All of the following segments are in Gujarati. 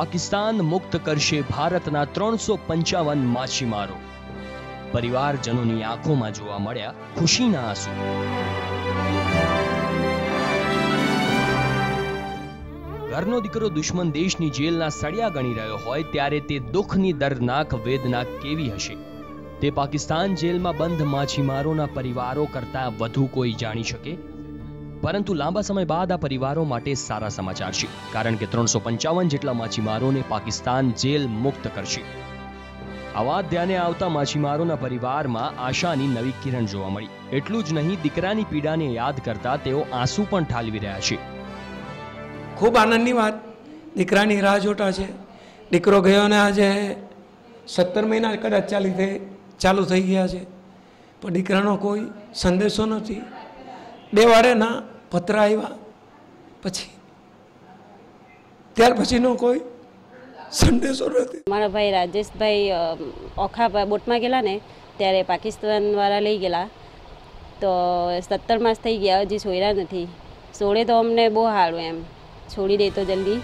પાકિસ્તાન મુક્ત કરશે ભારતના 355 માછીમારો। પરિવારજનોની આંખોમાં જોવા મળ્યા ખુશીના આંસુ। ઘરનો દીકરો દુશ્મન દેશની જેલના સળિયા ગણી રહ્યો હોય ત્યારે તે દુઃખની દર્દનાક વેદના કેવી હશે તે પાકિસ્તાન જેલમાં બંધ માછીમારોના પરિવારો કરતા વધુ કોઈ જાણી શકે। પરંતુ લાંબા સમય બાદ આ પરિવારો માટે સારા સમાચાર છે, કારણ કે 355 જેટલા માછીમારોને પાકિસ્તાન જેલ મુક્ત કરશે। આ વાત ધ્યાને આવતા માછીમારોના પરિવારમાં આશાની નવી કિરણ જોવા મળી। એટલું જ નહીં, દીકરાની પીડાને યાદ કરતા તેઓ આંસુ પણ ઠાલવી રહ્યા છે। ખૂબ આનંદની વાત, દીકરાની રાહ જોતા છે। દીકરો ગયો ને આજે 17 મહિના કદાચ ચાલુ થઈ ગયા છે, પણ દીકરાનો કોઈ સંદેશો નથી। 2 વારેના પત્ર આવ્યા, પછી ત્યાર પછીનો કોઈ સંદેશો નથી। મારા ભાઈ રાજેશભાઈ ઓખા બોટમાં ગયેલા ને ત્યારે પાકિસ્તાનવાળા લઈ ગયેલા, તો 17 માસ થઈ ગયા, હજી છોડ્યા નથી। છોડે તો અમને બહુ સારું, એમ છોડી દે તો જલ્દી।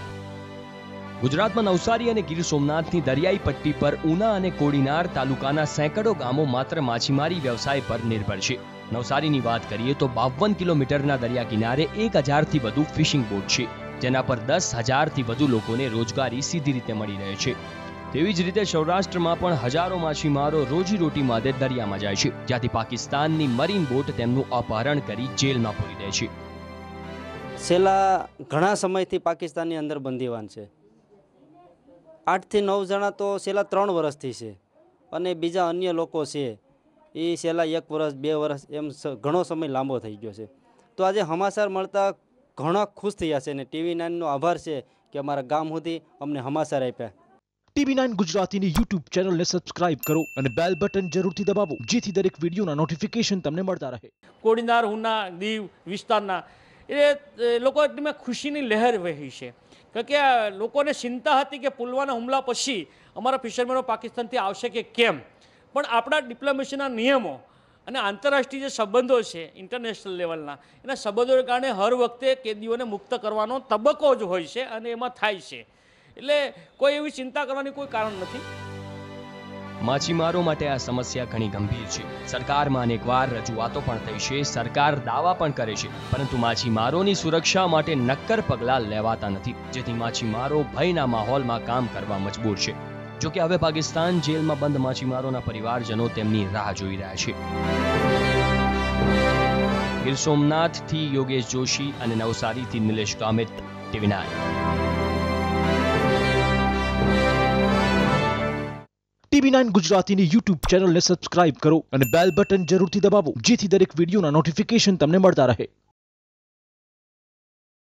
ગુજરાતમાં નવસારી અને ગીર સોમનાથની દરિયાઈ પટ્ટી પર ઉના અને કોડીનાર તાલુકાના સેંકડો ગામો માત્ર માછીમારી વ્યવસાય પર નિર્ભર છે। નવસારીની વાત કરીએ તો 52 કિલોમીટરના દરિયા કિનારે 1000થી વધુ ફિશિંગ બોટ છે, જેના પર 10,000થી વધુ લોકોને રોજગારી સીધી રીતે મળી રહે છે। તેવી જ રીતે સૌરાષ્ટ્રમાં પણ હજારો માછીમારો રોજીરોટી માટે દરિયામાં જાય છે, જ્યાંથી પાકિસ્તાનની મરીન બોટ તેમનું અપહરણ કરી જેલમાં પૂરી દે છે। છેલ્લા ઘણા સમયથી પાકિસ્તાનની અંદર બંદીવાન છે। 8 થી 9 જણા તો છેલ્લા 3 વર્ષથી છે, અને બીજા અન્ય લોકો છે એ છેલ્લા 1 વર્ષ 2 વર્ષ એમ ઘણો સમય લાંબો થઈ ગયો છે। તો આજે સમાચાર મળતા ઘણા ખુશ થયા છે, અને TV9નો આભાર છે કે અમારા ગામ સુધી અમને સમાચાર આપ્યા। TV9 ગુજરાતીની YouTube ચેનલને સબસ્ક્રાઇબ કરો અને બેલ બટન જરૂરથી દબાવો, જેથી દરેક વિડીયોના નોટિફિકેશન તમને મળતા રહે। કોડીનાર, ઉના, દીવ વિસ્તારના એ લોકો એકદમ ખુશીની લહેર વહી છે, કારણ કે લોકોને ચિંતા હતી કે પુલવાના હુમલા પછી અમારા ફિશરમેનો પાકિસ્તાનથી આવશે કે કેમ, પણ આપણા ડિપ્લોમેસીના નિયમો અને આંતરરાષ્ટ્રીય જે સંબંધો છે ઇન્ટરનેશનલ લેવલના, એના સંબંધોને કારણે હર વખતે કેદીઓને મુક્ત કરવાનો તબક્કો જ હોય છે અને એમાં થાય છે, એટલે કોઈ એવી ચિંતા કરવાની કોઈ કારણ નથી। માછીમારો માટે આ સમસ્યા ઘણી ગંભીર છે। સરકારમાં અનેકવાર રજૂઆતો પણ થઈ છે, સરકાર દાવા પણ કરે છે, પરંતુ માછીમારોની સુરક્ષા માટે નક્કર પગલાં લેવાતા નથી, જેથી માછીમારો ભયના માહોલમાં કામ કરવા મજબૂર છે। જો કે હવે પાકિસ્તાન જેલમાં બંધ માછીમારોના પરિવારજનો તેમની રાહ જોઈ રહ્યા છે। ગીર સોમનાથથી યોગેશ જોશી અને નવસારીથી નિલેશ ગામિત, TV9। TV9 ગુજરાતીની YouTube ચેનલને સબસ્ક્રાઇબ કરો અને બેલ બટન જરૂરથી દબાવો, જેથી દરેક વિડીયોના નોટિફિકેશન તમને મળતા રહે।